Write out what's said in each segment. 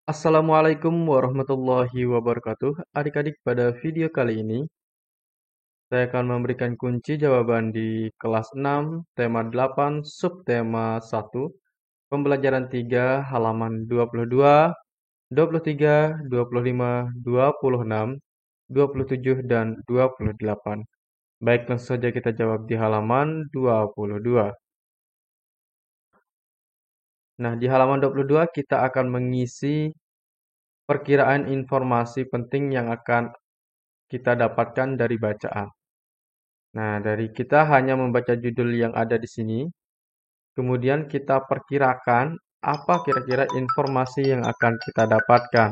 Assalamualaikum warahmatullahi wabarakatuh. Adik-adik, pada video kali ini saya akan memberikan kunci jawaban di kelas 6, tema 8, subtema 1, pembelajaran 3, halaman 22, 23, 25, 26, 27, dan 28. Baik, langsung saja kita jawab di halaman 22. Nah, di halaman 22 kita akan mengisi perkiraan informasi penting yang akan kita dapatkan dari bacaan. Nah, dari kita hanya membaca judul yang ada di sini, kemudian kita perkirakan apa kira-kira informasi yang akan kita dapatkan.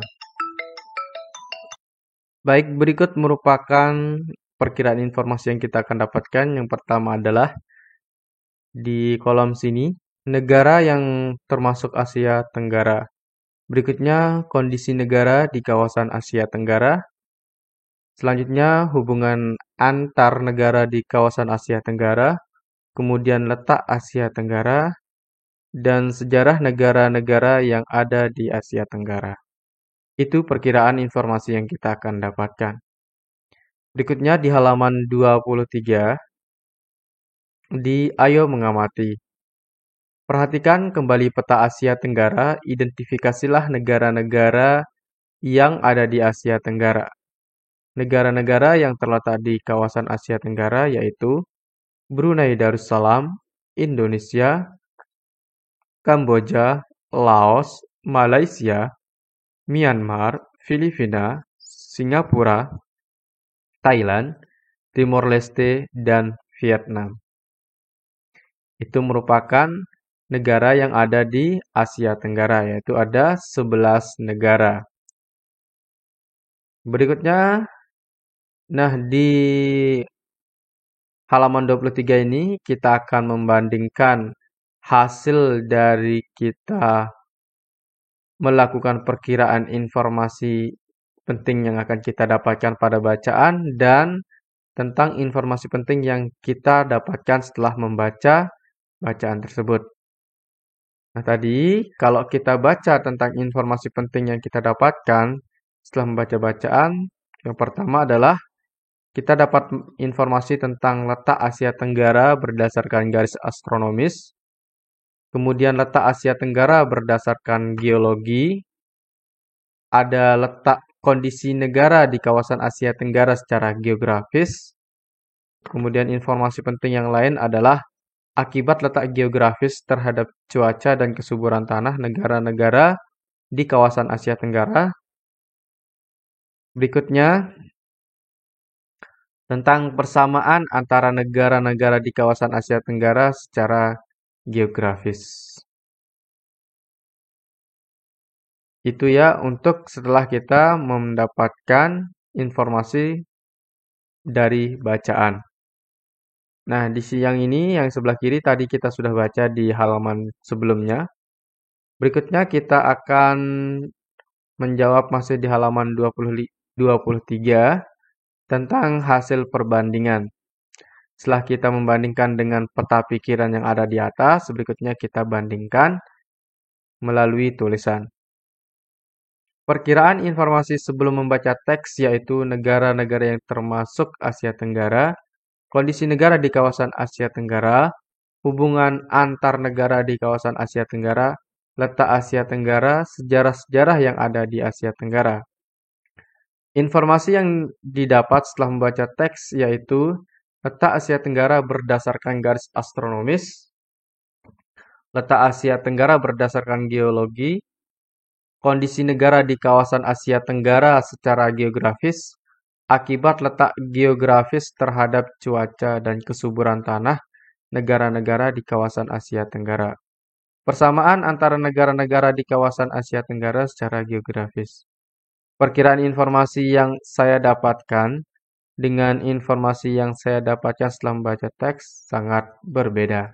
Baik, berikut merupakan perkiraan informasi yang kita akan dapatkan. Yang pertama adalah di kolom sini, negara yang termasuk Asia Tenggara. Berikutnya, kondisi negara di kawasan Asia Tenggara. Selanjutnya, hubungan antar negara di kawasan Asia Tenggara. Kemudian letak Asia Tenggara, dan sejarah negara-negara yang ada di Asia Tenggara. Itu perkiraan informasi yang kita akan dapatkan. Berikutnya di halaman 23, di Ayo Mengamati. Perhatikan kembali peta Asia Tenggara, identifikasilah negara-negara yang ada di Asia Tenggara. Negara-negara yang terletak di kawasan Asia Tenggara yaitu Brunei Darussalam, Indonesia, Kamboja, Laos, Malaysia, Myanmar, Filipina, Singapura, Thailand, Timor Leste, dan Vietnam. Itu merupakan negara yang ada di Asia Tenggara, yaitu ada 11 negara. Berikutnya, nah di halaman 23 ini kita akan membandingkan hasil dari kita melakukan perkiraan informasi penting yang akan kita dapatkan pada bacaan dan tentang informasi penting yang kita dapatkan setelah membaca bacaan tersebut. Nah, tadi kalau kita baca tentang informasi penting yang kita dapatkan setelah membaca bacaan, yang pertama adalah kita dapat informasi tentang letak Asia Tenggara berdasarkan garis astronomis, kemudian letak Asia Tenggara berdasarkan geologi, ada letak kondisi negara di kawasan Asia Tenggara secara geografis. Kemudian informasi penting yang lain adalah akibat letak geografis terhadap cuaca dan kesuburan tanah negara-negara di kawasan Asia Tenggara. Berikutnya, tentang persamaan antara negara-negara di kawasan Asia Tenggara secara geografis. Itu ya untuk setelah kita mendapatkan informasi dari bacaan. Nah, di siang ini yang sebelah kiri tadi kita sudah baca di halaman sebelumnya. Berikutnya kita akan menjawab masih di halaman 23 tentang hasil perbandingan. Setelah kita membandingkan dengan peta pikiran yang ada di atas, berikutnya kita bandingkan melalui tulisan. Perkiraan informasi sebelum membaca teks yaitu negara-negara yang termasuk Asia Tenggara, kondisi negara di kawasan Asia Tenggara, hubungan antar negara di kawasan Asia Tenggara, letak Asia Tenggara, sejarah-sejarah yang ada di Asia Tenggara. Informasi yang didapat setelah membaca teks yaitu letak Asia Tenggara berdasarkan garis astronomis, letak Asia Tenggara berdasarkan geologi, kondisi negara di kawasan Asia Tenggara secara geografis, akibat letak geografis terhadap cuaca dan kesuburan tanah negara-negara di kawasan Asia Tenggara. Persamaan antara negara-negara di kawasan Asia Tenggara secara geografis. Perkiraan informasi yang saya dapatkan dengan informasi yang saya dapatkan setelah membaca teks sangat berbeda.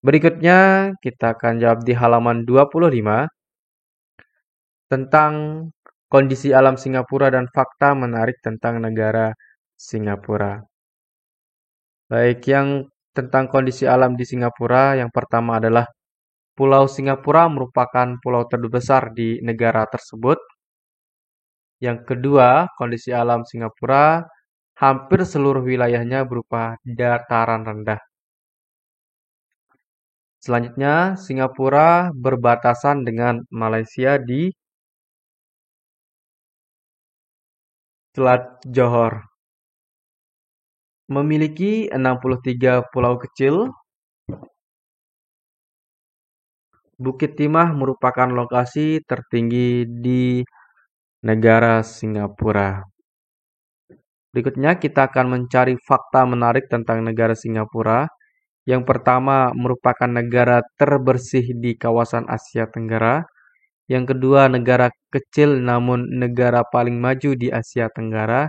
Berikutnya kita akan jawab di halaman 25 tentang kondisi alam Singapura dan fakta menarik tentang negara Singapura. Baik, yang tentang kondisi alam di Singapura, yang pertama adalah Pulau Singapura merupakan pulau terbesar di negara tersebut. Yang kedua, kondisi alam Singapura hampir seluruh wilayahnya berupa dataran rendah. Selanjutnya, Singapura berbatasan dengan Malaysia di Selat Johor. Memiliki 63 pulau kecil. Bukit Timah merupakan lokasi tertinggi di negara Singapura. Berikutnya kita akan mencari fakta menarik tentang negara Singapura. Yang pertama merupakan negara terbersih di kawasan Asia Tenggara. Yang kedua negara kecil namun negara paling maju di Asia Tenggara.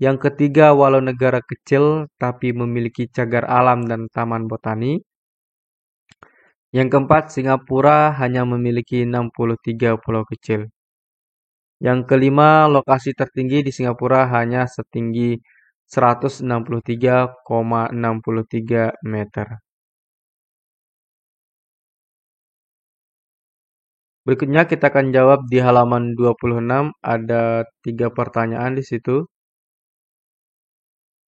Yang ketiga walau negara kecil tapi memiliki cagar alam dan taman botani. Yang keempat Singapura hanya memiliki 63 pulau kecil. Yang kelima, lokasi tertinggi di Singapura hanya setinggi 163,63 meter. Berikutnya kita akan jawab di halaman 26, ada 3 pertanyaan di situ.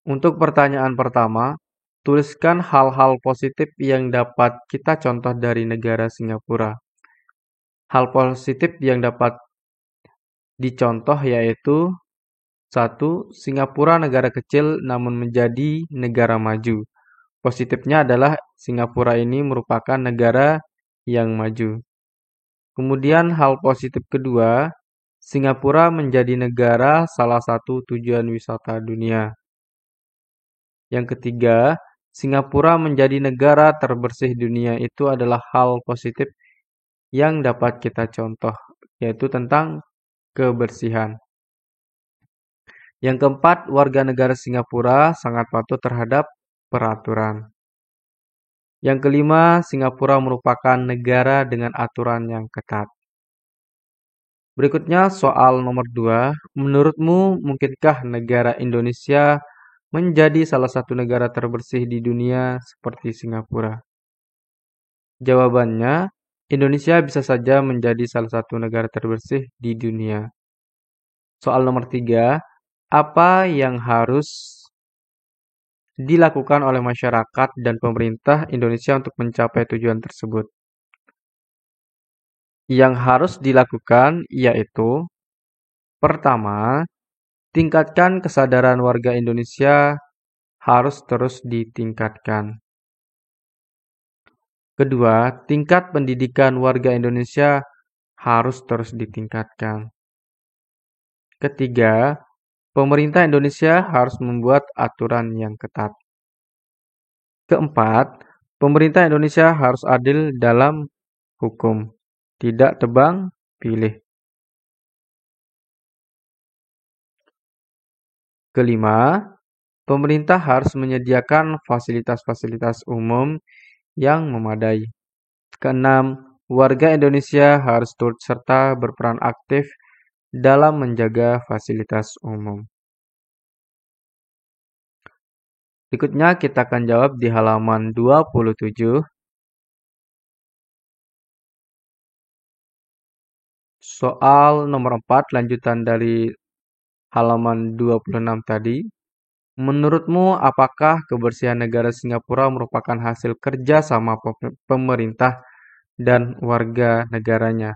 Untuk pertanyaan pertama, tuliskan hal-hal positif yang dapat kita contoh dari negara Singapura. Hal positif yang dapat dicontoh yaitu 1. Singapura negara kecil namun menjadi negara maju. Positifnya adalah Singapura ini merupakan negara yang maju. Kemudian hal positif kedua, Singapura menjadi negara salah satu tujuan wisata dunia. Yang ketiga, Singapura menjadi negara terbersih dunia. Itu adalah hal positif yang dapat kita contoh, yaitu tentang kebersihan. Yang keempat, warga negara Singapura sangat patuh terhadap peraturan. Yang kelima, Singapura merupakan negara dengan aturan yang ketat. Berikutnya soal nomor 2. Menurutmu mungkinkah negara Indonesia menjadi salah satu negara terbersih di dunia seperti Singapura? Jawabannya, Indonesia bisa saja menjadi salah satu negara terbersih di dunia. Soal nomor 3. Apa yang harus dilakukan oleh masyarakat dan pemerintah Indonesia untuk mencapai tujuan tersebut? Yang harus dilakukan yaitu pertama, tingkatkan kesadaran warga Indonesia harus terus ditingkatkan. Kedua, tingkat pendidikan warga Indonesia harus terus ditingkatkan. Ketiga, pemerintah Indonesia harus membuat aturan yang ketat. Keempat, pemerintah Indonesia harus adil dalam hukum, tidak tebang pilih. Kelima, pemerintah harus menyediakan fasilitas-fasilitas umum yang memadai. Keenam, warga Indonesia harus turut serta berperan aktif dalam menjaga fasilitas umum. Berikutnya kita akan jawab di halaman 27. Soal nomor 4, lanjutan dari halaman 26 tadi. Menurutmu apakah kebersihan negara Singapura merupakan hasil kerja sama pemerintah dan warga negaranya?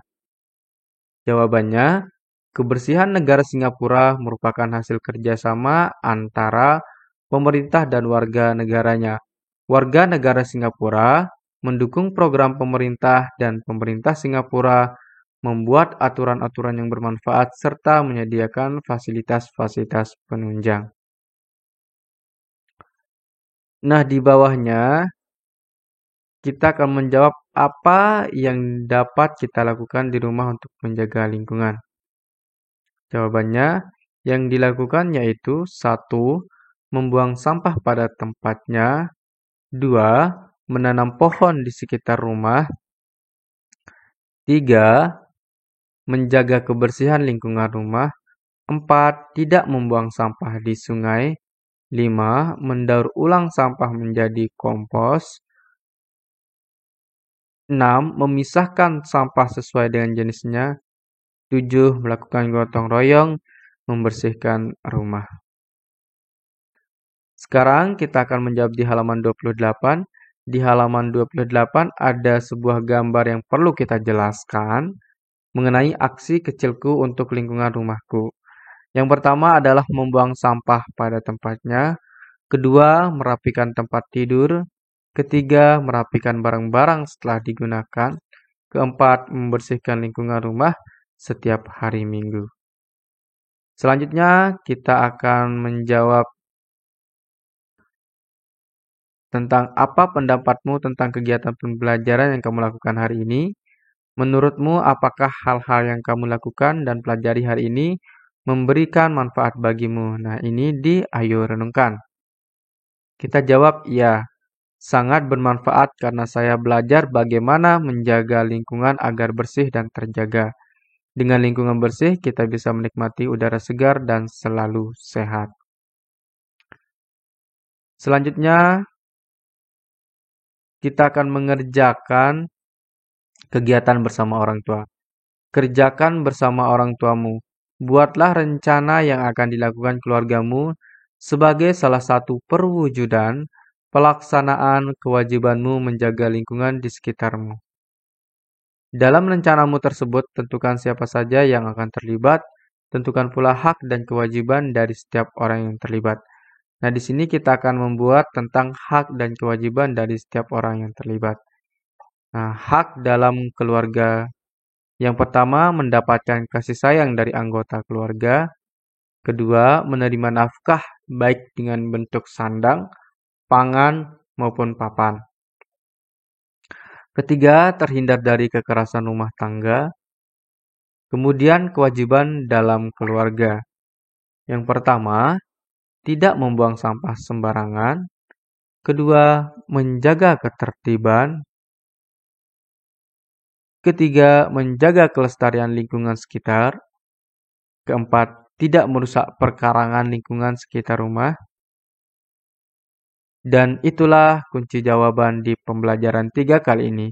Jawabannya, kebersihan negara Singapura merupakan hasil kerjasama antara pemerintah dan warga negaranya. Warga negara Singapura mendukung program pemerintah dan pemerintah Singapura membuat aturan-aturan yang bermanfaat serta menyediakan fasilitas-fasilitas penunjang. Nah, di bawahnya kita akan menjawab apa yang dapat kita lakukan di rumah untuk menjaga lingkungan. Jawabannya, yang dilakukan yaitu 1. Membuang sampah pada tempatnya. 2. Menanam pohon di sekitar rumah. 3. Menjaga kebersihan lingkungan rumah. 4. Tidak membuang sampah di sungai. 5. Mendaur ulang sampah menjadi kompos. 6. Memisahkan sampah sesuai dengan jenisnya. 7. Melakukan gotong royong membersihkan rumah. Sekarang kita akan menjawab di halaman 28. Di halaman 28 ada sebuah gambar yang perlu kita jelaskan mengenai aksi kecilku untuk lingkungan rumahku. Yang pertama adalah membuang sampah pada tempatnya. Kedua, merapikan tempat tidur. Ketiga, merapikan barang-barang setelah digunakan. Keempat, membersihkan lingkungan rumah setiap hari Minggu. Selanjutnya, kita akan menjawab tentang apa pendapatmu tentang kegiatan pembelajaran yang kamu lakukan hari ini. Menurutmu, apakah hal-hal yang kamu lakukan dan pelajari hari ini memberikan manfaat bagimu? Nah, ini di Ayo Renungkan. Kita jawab, iya. Sangat bermanfaat karena saya belajar bagaimana menjaga lingkungan agar bersih dan terjaga. Dengan lingkungan bersih, kita bisa menikmati udara segar dan selalu sehat. Selanjutnya, kita akan mengerjakan kegiatan bersama orang tua. Kerjakan bersama orang tuamu. Buatlah rencana yang akan dilakukan keluargamu sebagai salah satu perwujudan pelaksanaan kewajibanmu menjaga lingkungan di sekitarmu. Dalam rencanamu tersebut, tentukan siapa saja yang akan terlibat, tentukan pula hak dan kewajiban dari setiap orang yang terlibat. Nah, di sini kita akan membuat tentang hak dan kewajiban dari setiap orang yang terlibat. Nah, hak dalam keluarga. Yang pertama, mendapatkan kasih sayang dari anggota keluarga. Kedua, menerima nafkah baik dengan bentuk sandang, pangan, maupun papan. Ketiga, terhindar dari kekerasan rumah tangga. Kemudian, kewajiban dalam keluarga. Yang pertama, tidak membuang sampah sembarangan. Kedua, menjaga ketertiban. Ketiga, menjaga kelestarian lingkungan sekitar. Keempat, tidak merusak perkarangan lingkungan sekitar rumah. Dan itulah kunci jawaban di pembelajaran 3 kali ini.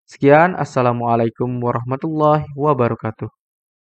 Sekian, Assalamualaikum warahmatullahi wabarakatuh.